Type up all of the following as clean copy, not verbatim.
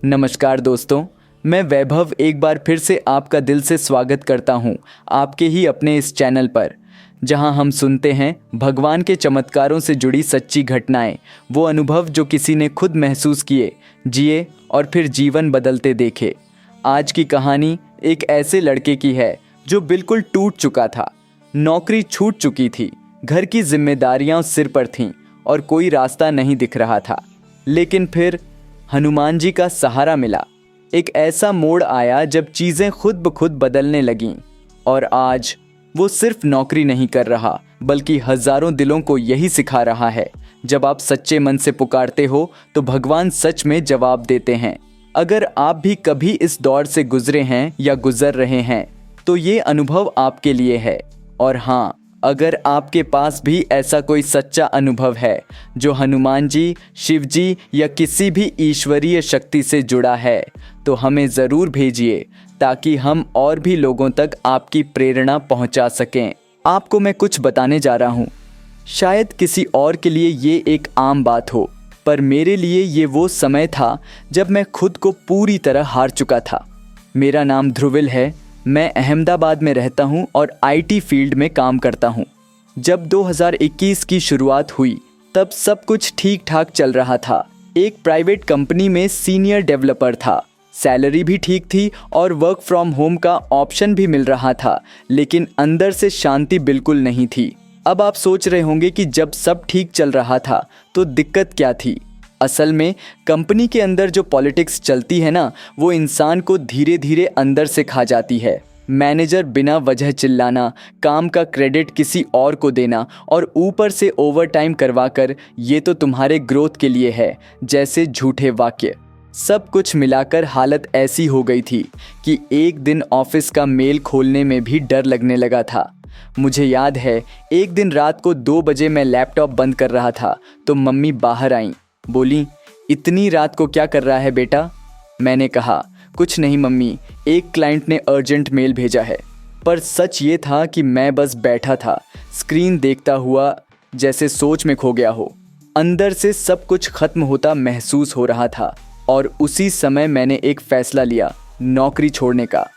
नमस्कार दोस्तों, मैं वैभव एक बार फिर से आपका दिल से स्वागत करता हूं आपके ही अपने इस चैनल पर, जहां हम सुनते हैं भगवान के चमत्कारों से जुड़ी सच्ची घटनाएं, वो अनुभव जो किसी ने खुद महसूस किए, जिए और फिर जीवन बदलते देखे। आज की कहानी एक ऐसे लड़के की है जो बिल्कुल टूट चुका था। नौकरी छूट चुकी थी, घर की जिम्मेदारियां सिर पर थीं और कोई रास्ता नहीं दिख रहा था। लेकिन फिर हनुमान जी का सहारा मिला। एक ऐसा मोड़ आया जब चीज़ें खुद ब खुद बदलने लगीं और आज वो सिर्फ नौकरी नहीं कर रहा, बल्कि हजारों दिलों को यही सिखा रहा है, जब आप सच्चे मन से पुकारते हो तो भगवान सच में जवाब देते हैं। अगर आप भी कभी इस दौर से गुजरे हैं या गुजर रहे हैं तो ये अनुभव आपके लिए है। और हाँ, अगर आपके पास भी ऐसा कोई सच्चा अनुभव है जो हनुमान जी, शिव जी या किसी भी ईश्वरीय शक्ति से जुड़ा है, तो हमें ज़रूर भेजिए ताकि हम और भी लोगों तक आपकी प्रेरणा पहुंचा सकें। आपको मैं कुछ बताने जा रहा हूं। शायद किसी और के लिए ये एक आम बात हो, पर मेरे लिए ये वो समय था जब मैं खुद को पूरी तरह हार चुका था। मेरा नाम ध्रुविल है। मैं अहमदाबाद में रहता हूं और आईटी फील्ड में काम करता हूं। जब 2021 की शुरुआत हुई तब सब कुछ ठीक ठाक चल रहा था। एक प्राइवेट कंपनी में सीनियर डेवलपर था, सैलरी भी ठीक थी और वर्क फ्रॉम होम का ऑप्शन भी मिल रहा था, लेकिन अंदर से शांति बिल्कुल नहीं थी। अब आप सोच रहे होंगे कि जब सब ठीक चल रहा था तो दिक्कत क्या थी। असल में कंपनी के अंदर जो पॉलिटिक्स चलती है ना, वो इंसान को धीरे धीरे अंदर से खा जाती है। मैनेजर बिना वजह चिल्लाना, काम का क्रेडिट किसी और को देना और ऊपर से ओवर टाइम करवाकर ये तो तुम्हारे ग्रोथ के लिए है जैसे झूठे वाक्य। सब कुछ मिलाकर हालत ऐसी हो गई थी कि एक दिन ऑफिस का मेल खोलने में भी डर लगने लगा था। मुझे याद है, एक दिन रात को 2 बजे मैं लैपटॉप बंद कर रहा था तो मम्मी बाहर आईं। बोली, इतनी रात को क्या कर रहा है बेटा? मैंने कहा, कुछ नहीं मम्मी, एक क्लाइंट ने अर्जेंट मेल भेजा है। पर सच ये था कि मैं बस बैठा था, स्क्रीन देखता हुआ, जैसे सोच में खो गया हो। अंदर से सब कुछ खत्म होता महसूस हो रहा था और उसी समय मैंने एक फैसला लिया, नौकरी छोड़ने का।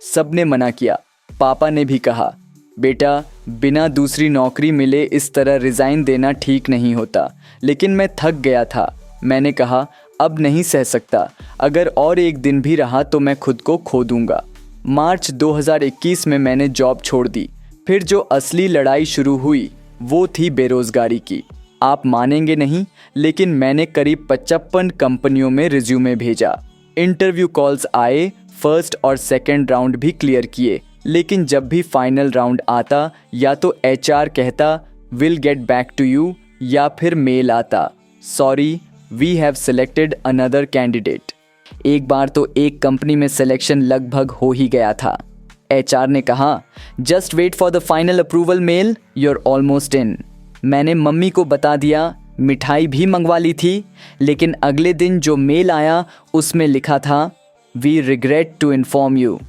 सबने मना किया, पापा ने भी कहा, बेटा बिना दूसरी नौकरी मिले इस तरह रिज़ाइन देना ठीक नहीं होता। लेकिन मैं थक गया था। मैंने कहा, अब नहीं सह सकता, अगर और एक दिन भी रहा तो मैं खुद को खो दूंगा। मार्च 2021 में मैंने जॉब छोड़ दी। फिर जो असली लड़ाई शुरू हुई वो थी बेरोज़गारी की। आप मानेंगे नहीं, लेकिन मैंने करीब 55 कंपनियों में रिज्यूमे भेजा। इंटरव्यू कॉल्स आए, फर्स्ट और सेकंड राउंड भी क्लियर किए, लेकिन जब भी फाइनल राउंड आता या तो एचआर कहता will get back to you, या फिर मेल आता, sorry we have selected another candidate. एक बार तो एक कंपनी में सिलेक्शन लगभग हो ही गया था। एचआर ने कहा, just wait for the final approval mail, you're almost in. मैंने मम्मी को बता दिया, मिठाई भी मंगवा ली थी, लेकिन अगले दिन जो मेल आया उसमें लिखा था, we regret to inform you.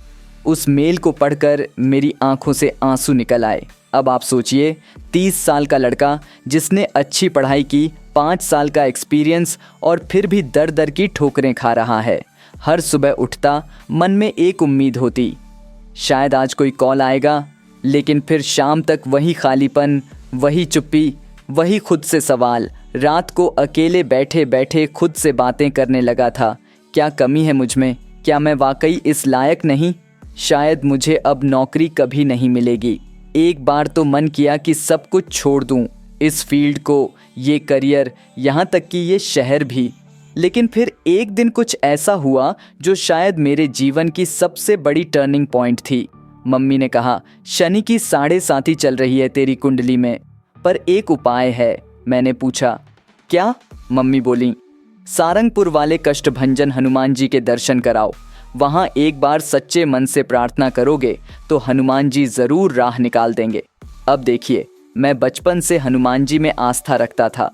उस मेल को पढ़कर मेरी आंखों से आंसू निकल आए। अब आप सोचिए, 30 साल का लड़का जिसने अच्छी पढ़ाई की, 5 साल का एक्सपीरियंस और फिर भी दर दर की ठोकरें खा रहा है। हर सुबह उठता, मन में एक उम्मीद होती, शायद आज कोई कॉल आएगा, लेकिन फिर शाम तक वही खालीपन, वही चुप्पी, वही खुद से सवाल। रात को अकेले बैठे बैठे खुद से बातें करने लगा था, क्या कमी है मुझ में? क्या मैं वाकई इस लायक नहीं? शायद मुझे अब नौकरी कभी नहीं मिलेगी। एक बार तो मन किया कि सब कुछ छोड़ दूं, इस फील्ड को, ये करियर, यहाँ तक कि ये शहर भी। लेकिन फिर एक दिन कुछ ऐसा हुआ जो शायद मेरे जीवन की सबसे बड़ी टर्निंग पॉइंट थी। मम्मी ने कहा, शनि की 7.5 चल रही है तेरी कुंडली में, पर एक उपाय है। मैंने पूछा, क्या? मम्मी बोली, सारंगपुर वाले कष्टभंजन हनुमान जी के दर्शन कराओ। वहाँ एक बार सच्चे मन से प्रार्थना करोगे तो हनुमान जी ज़रूर राह निकाल देंगे। अब देखिए, मैं बचपन से हनुमान जी में आस्था रखता था।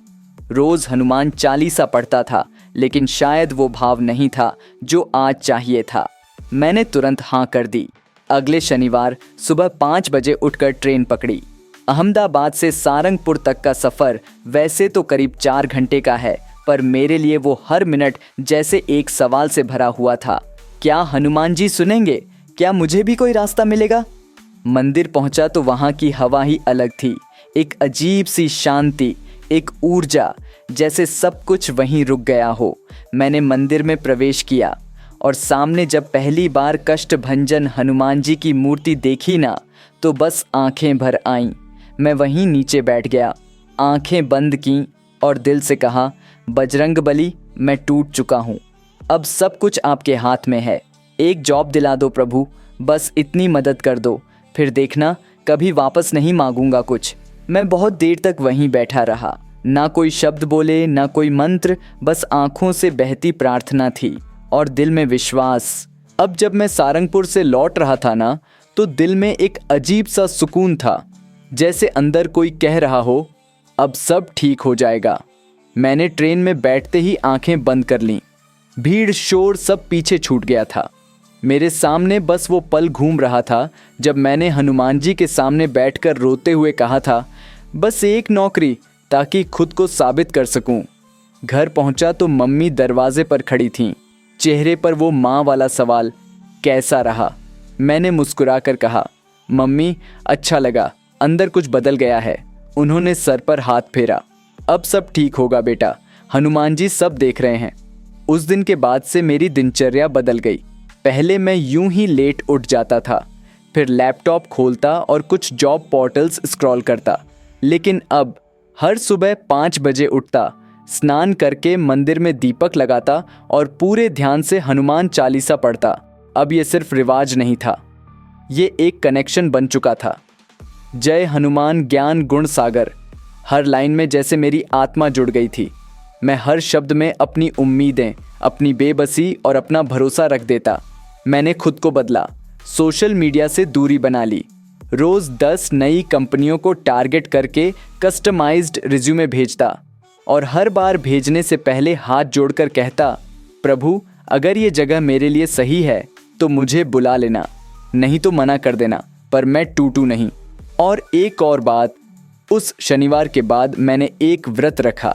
रोज़ हनुमान चालीसा पढ़ता था, लेकिन शायद वो भाव नहीं था जो आज चाहिए था। मैंने तुरंत हाँ कर दी। अगले शनिवार सुबह 5 बजे उठकर ट्रेन पकड़ी। अहमदाबाद से सारंगपुर तक का सफ़र वैसे तो करीब 4 घंटे का है, पर मेरे लिए वो हर मिनट जैसे एक सवाल से भरा हुआ था। क्या हनुमान जी सुनेंगे? क्या मुझे भी कोई रास्ता मिलेगा? मंदिर पहुंचा तो वहाँ की हवा ही अलग थी। एक अजीब सी शांति, एक ऊर्जा, जैसे सब कुछ वहीं रुक गया हो। मैंने मंदिर में प्रवेश किया और सामने जब पहली बार कष्टभंजन हनुमान जी की मूर्ति देखी ना, तो बस आंखें भर आईं। मैं वहीं नीचे बैठ गया, आंखें बंद कीं और दिल से कहा, बजरंगबली, मैं टूट चुका हूँ। अब सब कुछ आपके हाथ में है। एक जॉब दिला दो प्रभु, बस इतनी मदद कर दो, फिर देखना कभी वापस नहीं मांगूंगा कुछ। मैं बहुत देर तक वहीं बैठा रहा, ना कोई शब्द बोले, ना कोई मंत्र, बस आंखों से बहती प्रार्थना थी और दिल में विश्वास। अब जब मैं सारंगपुर से लौट रहा था ना, तो दिल में एक अजीब सा सुकून था, जैसे अंदर कोई कह रहा हो, अब सब ठीक हो जाएगा। मैंने ट्रेन में बैठते ही आंखें बंद कर लीं। भीड़ शोर सब पीछे छूट गया था। मेरे सामने बस वो पल घूम रहा था जब मैंने हनुमान जी के सामने बैठकर रोते हुए कहा था, बस एक नौकरी, ताकि खुद को साबित कर सकूं। घर पहुंचा तो मम्मी दरवाजे पर खड़ी थीं, चेहरे पर वो माँ वाला सवाल, कैसा रहा? मैंने मुस्कुराकर कहा, मम्मी अच्छा लगा, अंदर कुछ बदल गया है। उन्होंने सर पर हाथ फेरा, अब सब ठीक होगा बेटा, हनुमान जी सब देख रहे हैं। उस दिन के बाद से मेरी दिनचर्या बदल गई। पहले मैं यूं ही लेट उठ जाता था, फिर लैपटॉप खोलता और कुछ जॉब पोर्टल्स स्क्रॉल करता, लेकिन अब हर सुबह 5 बजे उठता, स्नान करके मंदिर में दीपक लगाता और पूरे ध्यान से हनुमान चालीसा पढ़ता। अब ये सिर्फ रिवाज नहीं था, ये एक कनेक्शन बन चुका था। जय हनुमान ज्ञान गुण सागर, हर लाइन में जैसे मेरी आत्मा जुड़ गई थी। मैं हर शब्द में अपनी उम्मीदें, अपनी बेबसी और अपना भरोसा रख देता। मैंने खुद को बदला, सोशल मीडिया से दूरी बना ली, रोज़ 10 नई कंपनियों को टारगेट करके कस्टमाइज्ड रिज्यूमे भेजता और हर बार भेजने से पहले हाथ जोड़कर कहता, प्रभु अगर ये जगह मेरे लिए सही है तो मुझे बुला लेना, नहीं तो मना कर देना, पर मैं टूटू नहीं। और एक और बात, उस शनिवार के बाद मैंने एक व्रत रखा।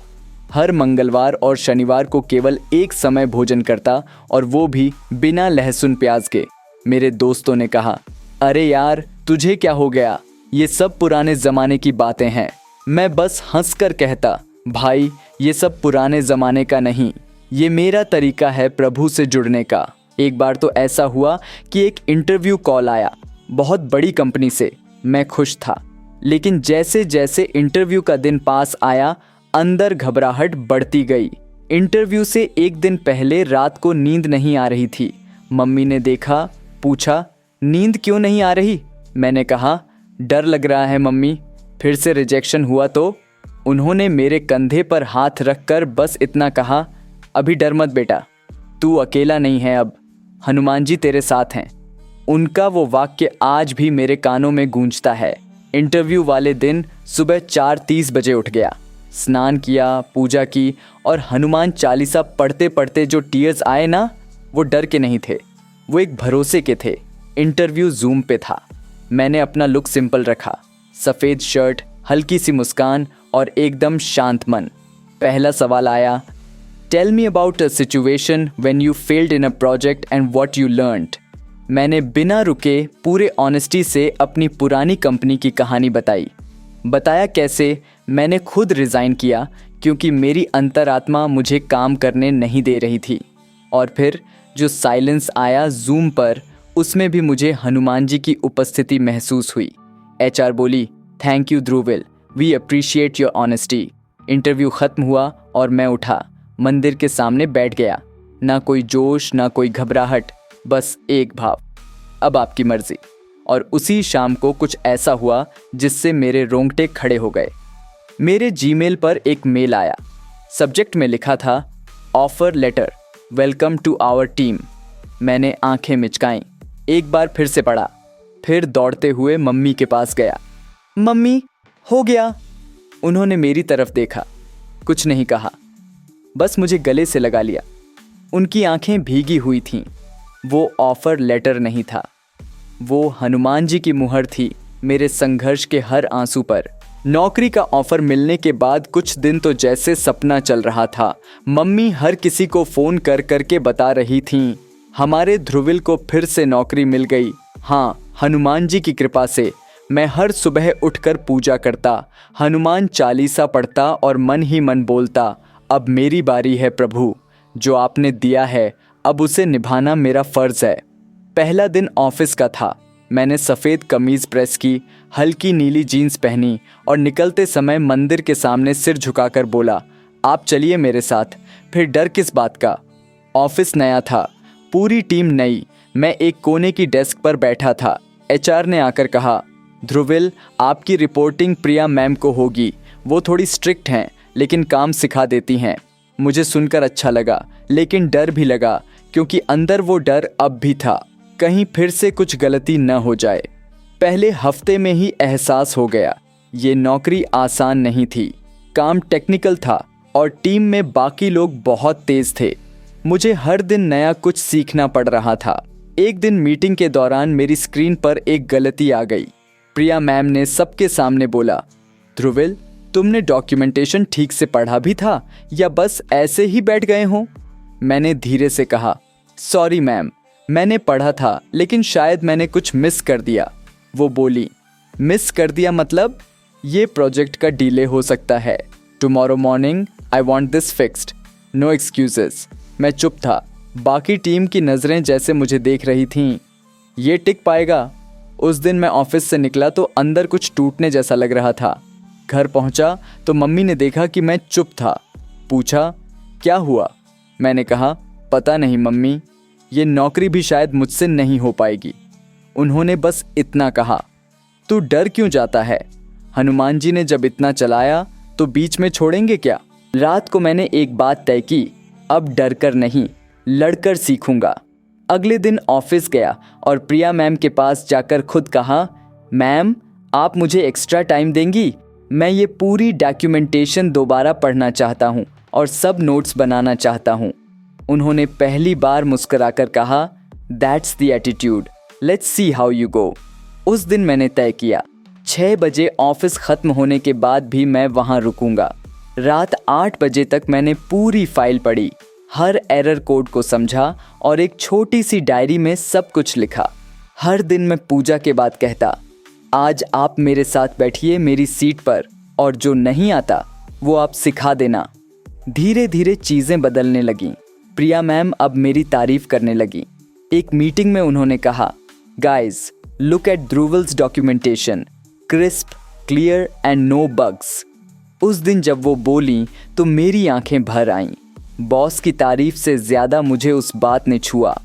हर मंगलवार और शनिवार को केवल एक समय भोजन करता, और वो भी बिना लहसुन प्याज के। मेरे दोस्तों ने कहा, अरे यार तुझे क्या हो गया, ये सब पुराने ज़माने की बातें हैं। मैं बस हंसकर कहता, भाई ये सब पुराने ज़माने का नहीं, ये मेरा तरीका है प्रभु से जुड़ने का। एक बार तो ऐसा हुआ कि एक इंटरव्यू कॉल आया, बहुत बड़ी कंपनी से। मैं खुश था, लेकिन जैसे जैसे इंटरव्यू का दिन पास आया, अंदर घबराहट बढ़ती गई। इंटरव्यू से एक दिन पहले रात को नींद नहीं आ रही थी। मम्मी ने देखा, पूछा, नींद क्यों नहीं आ रही? मैंने कहा, डर लग रहा है मम्मी, फिर से रिजेक्शन हुआ तो? उन्होंने मेरे कंधे पर हाथ रखकर बस इतना कहा, अभी डर मत बेटा, तू अकेला नहीं है, अब हनुमान जी तेरे साथ हैं। उनका वो वाक्य आज भी मेरे कानों में गूंजता है। इंटरव्यू वाले दिन सुबह 4:30 बजे उठ गया, स्नान किया, पूजा की, और हनुमान चालीसा पढ़ते पढ़ते जो टीयर्स आए ना, वो डर के नहीं थे, वो एक भरोसे के थे। इंटरव्यू जूम पे था। मैंने अपना लुक सिंपल रखा, सफ़ेद शर्ट, हल्की सी मुस्कान और एकदम शांत मन। पहला सवाल आया, tell me about a situation when you failed in a project and what you learned. मैंने बिना रुके पूरे ऑनेस्टी से अपनी पुरानी कंपनी की कहानी बताया कैसे मैंने खुद रिज़ाइन किया क्योंकि मेरी अंतरात्मा मुझे काम करने नहीं दे रही थी। और फिर जो साइलेंस आया जूम पर, उसमें भी मुझे हनुमान जी की उपस्थिति महसूस हुई। एचआर बोली, thank you Dhruvil, we appreciate your honesty. Interview ख़त्म हुआ और मैं उठा, मंदिर के सामने बैठ गया। ना कोई जोश, ना कोई घबराहट, बस एक भाव, अब आपकी मर्जी। और उसी शाम को कुछ ऐसा हुआ जिससे मेरे रोंगटे खड़े हो गए। मेरे जीमेल पर एक मेल आया, सब्जेक्ट में लिखा था, offer letter, welcome to our team. मैंने आंखें मिचकाईं, एक बार फिर से पढ़ा, फिर दौड़ते हुए मम्मी के पास गया। मम्मी, हो गया। उन्होंने मेरी तरफ देखा, कुछ नहीं कहा, बस मुझे गले से लगा लिया। उनकी आंखें भीगी हुई थीं। वो ऑफर लेटर नहीं था, वो हनुमान जी की मुहर थी मेरे संघर्ष के हर आंसू पर। नौकरी का ऑफर मिलने के बाद कुछ दिन तो जैसे सपना चल रहा था। मम्मी हर किसी को फ़ोन कर करके बता रही थीं, हमारे ध्रुविल को फिर से नौकरी मिल गई। हाँ, हनुमान जी की कृपा से। मैं हर सुबह उठकर पूजा करता, हनुमान चालीसा पढ़ता और मन ही मन बोलता, अब मेरी बारी है प्रभु, जो आपने दिया है अब उसे निभाना मेरा फ़र्ज़ है। पहला दिन ऑफिस का था। मैंने सफ़ेद कमीज़ प्रेस की, हल्की नीली जीन्स पहनी और निकलते समय मंदिर के सामने सिर झुकाकर बोला, आप चलिए मेरे साथ। फिर डर किस बात का? ऑफिस नया था, पूरी टीम नई। मैं एक कोने की डेस्क पर बैठा था। एचआर ने आकर कहा, ध्रुविल, आपकी रिपोर्टिंग प्रिया मैम को होगी। वो थोड़ी स्ट्रिक्ट हैं लेकिन काम सिखा देती हैं। मुझे सुनकर अच्छा लगा, लेकिन डर भी लगा, क्योंकि अंदर वो डर अब भी था, कहीं फिर से कुछ गलती न हो जाए। पहले हफ्ते में ही एहसास हो गया, ये नौकरी आसान नहीं थी। काम टेक्निकल था और टीम में बाकी लोग बहुत तेज थे। मुझे हर दिन नया कुछ सीखना पड़ रहा था। एक दिन मीटिंग के दौरान मेरी स्क्रीन पर एक गलती आ गई। प्रिया मैम ने सबके सामने बोला, ध्रुविल, तुमने डॉक्यूमेंटेशन ठीक से पढ़ा भी था या बस ऐसे ही बैठ गए हो? मैंने धीरे से कहा, सॉरी मैम, मैंने पढ़ा था लेकिन शायद मैंने कुछ मिस कर दिया। वो बोली, मिस कर दिया मतलब? ये प्रोजेक्ट का डिले हो सकता है। Tomorrow morning I want this fixed, no excuses. मैं चुप था। बाकी टीम की नज़रें जैसे मुझे देख रही थीं। ये टिक पाएगा? उस दिन मैं ऑफिस से निकला तो अंदर कुछ टूटने जैसा लग रहा था। घर पहुंचा तो मम्मी ने देखा कि मैं चुप था। पूछा, क्या हुआ? मैंने कहा, पता नहीं मम्मी, ये नौकरी भी शायद मुझसे नहीं हो पाएगी। उन्होंने बस इतना कहा, तू डर क्यों जाता है? हनुमान जी ने जब इतना चलाया तो बीच में छोड़ेंगे क्या? रात को मैंने एक बात तय की, अब डर कर नहीं, लड़कर सीखूंगा। अगले दिन ऑफिस गया और प्रिया मैम के पास जाकर खुद कहा, मैम, आप मुझे एक्स्ट्रा टाइम देंगी? मैं ये पूरी डॉक्यूमेंटेशन दोबारा पढ़ना चाहता हूँ और सब नोट्स बनाना चाहता हूँ। उन्होंने पहली बार मुस्कुराकर कहा, that's the attitude, let's see how you go. उस दिन मैंने तय किया, 6 बजे ऑफिस ख़त्म होने के बाद भी मैं वहाँ रुकूंगा। रात 8 बजे तक मैंने पूरी फाइल पढ़ी, हर एरर कोड को समझा और एक छोटी सी डायरी में सब कुछ लिखा। हर दिन मैं पूजा के बाद कहता, आज आप मेरे साथ बैठिए मेरी सीट पर और जो नहीं आता वो आप सिखा देना। धीरे धीरे चीज़ें बदलने लगीं। प्रिया मैम अब मेरी तारीफ करने लगी। एक मीटिंग में उन्होंने कहा, guys, look at Dhruvil's documentation, crisp, clear and no bugs. उस दिन जब वो बोली तो मेरी आंखें भर आईं। बॉस की तारीफ से ज़्यादा मुझे उस बात ने छुआ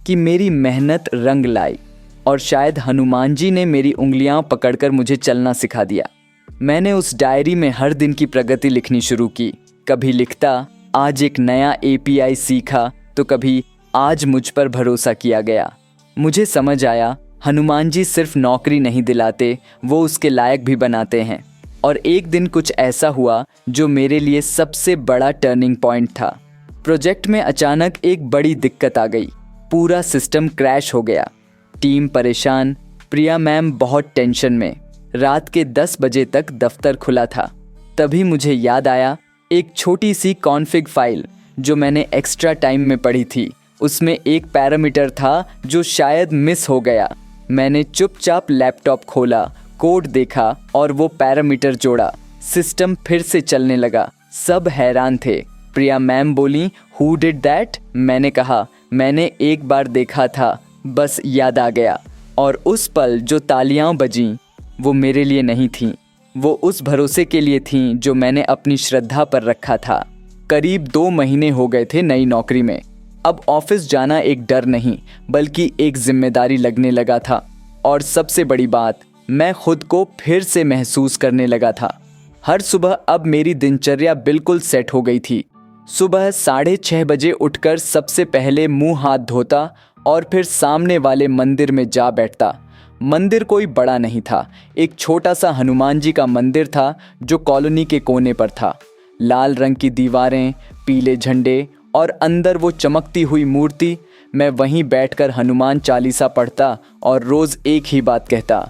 कि मेरी मेहनत रंग लाई और शायद हनुमान जी ने मेरी उंगलियां पकड़कर मुझे चलना सिखा दिया। मैंने उस डायरी में हर दिन की प्रगति लिखनी शुरू की। कभी लिखता, आज एक नया API सीखा, तो कभी आज मुझ पर भरोसा किया गया। मुझे समझ आया, हनुमान जी सिर्फ नौकरी नहीं दिलाते, वो उसके लायक भी बनाते हैं। और एक दिन कुछ ऐसा हुआ जो मेरे लिए सबसे बड़ा टर्निंग पॉइंट था। प्रोजेक्ट में अचानक एक बड़ी दिक्कत आ गई। पूरा सिस्टम क्रैश हो गया। टीम परेशान, प्रिया मैम बहुत टेंशन में। रात के 10 बजे तक दफ्तर खुला था। तभी मुझे याद आया, एक छोटी सी कॉन्फ़िग फाइल जो मैंने एक्स्ट्रा टाइम में पढ़ी थी, उसमें एक पैरामीटर था जो शायद मिस हो गया। मैंने चुपचाप लैपटॉप खोला, कोड देखा और वो पैरामीटर जोड़ा। सिस्टम फिर से चलने लगा। सब हैरान थे। प्रिया मैम बोली, हु डिड दैट? मैंने कहा, मैंने एक बार देखा था, बस याद आ गया। और उस पल जो तालियां बजीं वो मेरे लिए नहीं थीं, वो उस भरोसे के लिए थीं जो मैंने अपनी श्रद्धा पर रखा था। करीब 2 महीने हो गए थे नई नौकरी में। अब ऑफिस जाना एक डर नहीं बल्कि एक जिम्मेदारी लगने लगा था। और सबसे बड़ी बात, मैं खुद को फिर से महसूस करने लगा था। हर सुबह अब मेरी दिनचर्या बिल्कुल सेट हो गई थी। सुबह 6:30 बजे उठकर सबसे पहले मुंह हाथ धोता और फिर सामने वाले मंदिर में जा बैठता। मंदिर कोई बड़ा नहीं था, एक छोटा सा हनुमान जी का मंदिर था जो कॉलोनी के कोने पर था। लाल रंग की दीवारें, पीले झंडे और अंदर वो चमकती हुई मूर्ति। मैं वहीं बैठकर हनुमान चालीसा पढ़ता और रोज़ एक ही बात कहता,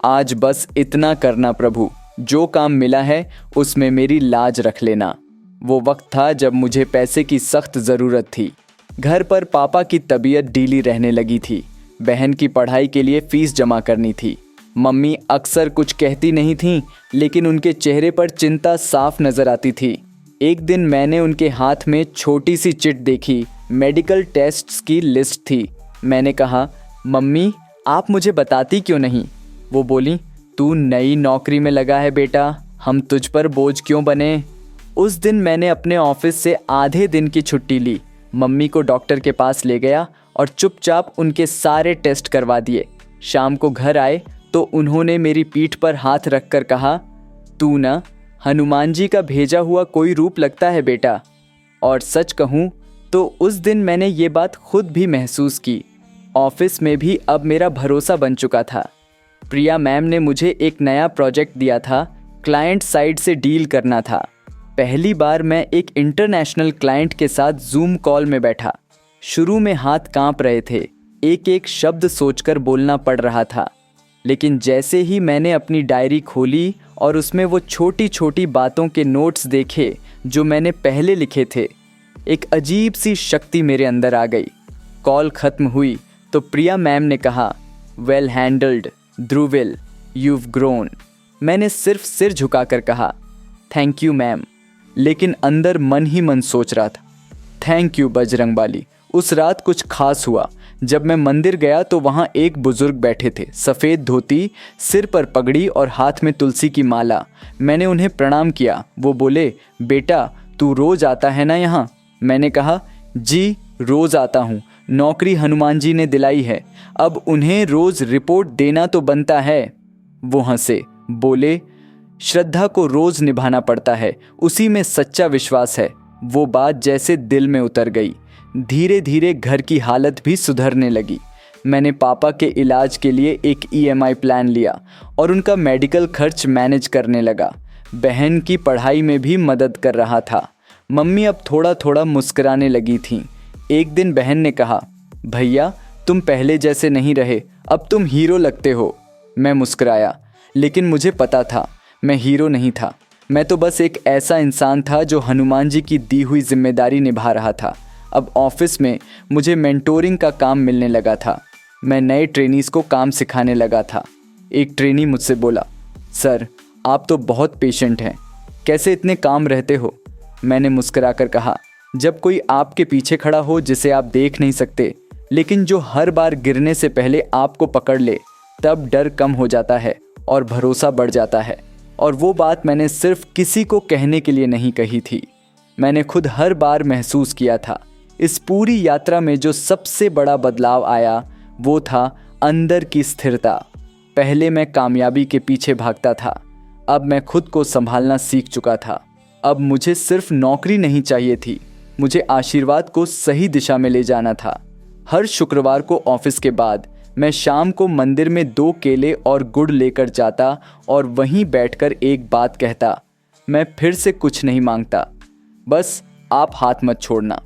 आज बस इतना करना प्रभु, जो काम मिला है उसमें मेरी लाज रख लेना। वो वक्त था जब मुझे पैसे की सख्त ज़रूरत थी। घर पर पापा की तबीयत ढीली रहने लगी थी। बहन की पढ़ाई के लिए फ़ीस जमा करनी थी। मम्मी अक्सर कुछ कहती नहीं थीं, लेकिन उनके चेहरे पर चिंता साफ नज़र आती थी। एक दिन मैंने उनके हाथ में छोटी सी चिट देखी। मेडिकल टेस्ट्स की लिस्ट थी। मैंने कहा, मम्मी आप मुझे बताती क्यों नहीं? वो बोली, तू नई नौकरी में लगा है बेटा, हम तुझ पर बोझ क्यों बने? उस दिन मैंने अपने ऑफिस से आधे दिन की छुट्टी ली। मम्मी को डॉक्टर के पास ले गया और चुपचाप उनके सारे टेस्ट करवा दिए। शाम को घर आए तो उन्होंने मेरी पीठ पर हाथ रखकर कहा, तू ना हनुमान जी का भेजा हुआ कोई रूप लगता है बेटा। और सच कहूँ तो उस दिन मैंने ये बात खुद भी महसूस की। ऑफिस में भी अब मेरा भरोसा बन चुका था। प्रिया मैम ने मुझे एक नया प्रोजेक्ट दिया था। क्लाइंट साइड से डील करना था। पहली बार मैं एक इंटरनेशनल क्लाइंट के साथ जूम कॉल में बैठा। शुरू में हाथ कांप रहे थे, एक एक शब्द सोचकर बोलना पड़ रहा था। लेकिन जैसे ही मैंने अपनी डायरी खोली और उसमें वो छोटी छोटी बातों के नोट्स देखे जो मैंने पहले लिखे थे, एक अजीब सी शक्ति मेरे अंदर आ गई। कॉल ख़त्म हुई तो प्रिया मैम ने कहा, well handled Dhruvil, you've grown। मैंने सिर्फ सिर झुकाकर कहा, थैंक यू मैम, लेकिन अंदर मन ही मन सोच रहा था, थैंक यू बजरंगबाली। उस रात कुछ खास हुआ। जब मैं मंदिर गया तो वहाँ एक बुजुर्ग बैठे थे, सफ़ेद धोती, सिर पर पगड़ी और हाथ में तुलसी की माला। मैंने उन्हें प्रणाम किया। वो बोले, बेटा तू रोज़ आता है ना यहाँ? मैंने कहा, जी रोज़ आता हूँ, नौकरी हनुमान जी ने दिलाई है, अब उन्हें रोज़ रिपोर्ट देना तो बनता है। वो हंसे, बोले, श्रद्धा को रोज़ निभाना पड़ता है, उसी में सच्चा विश्वास है। वो बात जैसे दिल में उतर गई। धीरे धीरे घर की हालत भी सुधरने लगी। मैंने पापा के इलाज के लिए एक EMI प्लान लिया और उनका मेडिकल खर्च मैनेज करने लगा। बहन की पढ़ाई में भी मदद कर रहा था। मम्मी अब थोड़ा थोड़ा मुस्कुराने लगी थीं। एक दिन बहन ने कहा, भैया तुम पहले जैसे नहीं रहे, अब तुम हीरो लगते हो। मैं मुस्कुराया, लेकिन मुझे पता था मैं हीरो नहीं था। मैं तो बस एक ऐसा इंसान था जो हनुमान जी की दी हुई जिम्मेदारी निभा रहा था। अब ऑफिस में मुझे मेंटोरिंग का काम मिलने लगा था। मैं नए ट्रेनीज़ को काम सिखाने लगा था। एक ट्रेनी मुझसे बोला, सर आप तो बहुत पेशेंट हैं, कैसे इतने काम रहते हो? मैंने मुस्कुराकर कहा, जब कोई आपके पीछे खड़ा हो जिसे आप देख नहीं सकते, लेकिन जो हर बार गिरने से पहले आपको पकड़ ले, तब डर कम हो जाता है और भरोसा बढ़ जाता है। और वो बात मैंने सिर्फ किसी को कहने के लिए नहीं कही थी, मैंने खुद हर बार महसूस किया था। इस पूरी यात्रा में जो सबसे बड़ा बदलाव आया वो था अंदर की स्थिरता। पहले मैं कामयाबी के पीछे भागता था, अब मैं खुद को संभालना सीख चुका था। अब मुझे सिर्फ नौकरी नहीं चाहिए थी, मुझे आशीर्वाद को सही दिशा में ले जाना था। हर शुक्रवार को ऑफिस के बाद मैं शाम को मंदिर में 2 केले और गुड़ लेकर जाता और वहीं बैठकर एक बात कहता, मैं फिर से कुछ नहीं मांगता, बस आप हाथ मत छोड़ना।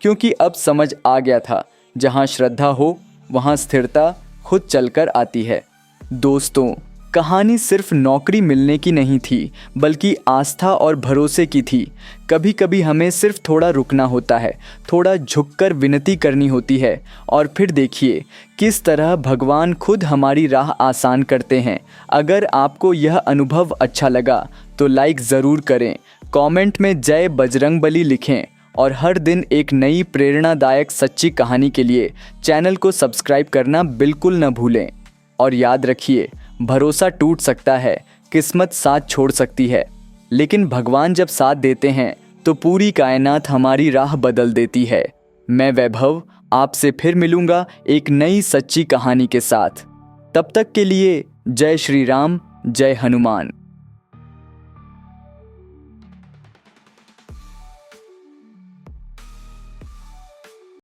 क्योंकि अब समझ आ गया था, जहाँ श्रद्धा हो वहाँ स्थिरता खुद चलकर आती है। दोस्तों, कहानी सिर्फ नौकरी मिलने की नहीं थी, बल्कि आस्था और भरोसे की थी। कभी कभी हमें सिर्फ थोड़ा रुकना होता है, थोड़ा झुककर विनती करनी होती है, और फिर देखिए किस तरह भगवान खुद हमारी राह आसान करते हैं। अगर आपको यह अनुभव अच्छा लगा तो लाइक ज़रूर करें, कमेंट में जय बजरंगबली लिखें और हर दिन एक नई प्रेरणादायक सच्ची कहानी के लिए चैनल को सब्सक्राइब करना बिल्कुल न भूलें। और याद रखिए, भरोसा टूट सकता है, किस्मत साथ छोड़ सकती है, लेकिन भगवान जब साथ देते हैं तो पूरी कायनात हमारी राह बदल देती है। मैं वैभव आपसे फिर मिलूंगा एक नई सच्ची कहानी के साथ। तब तक के लिए जय श्री राम, जय हनुमान।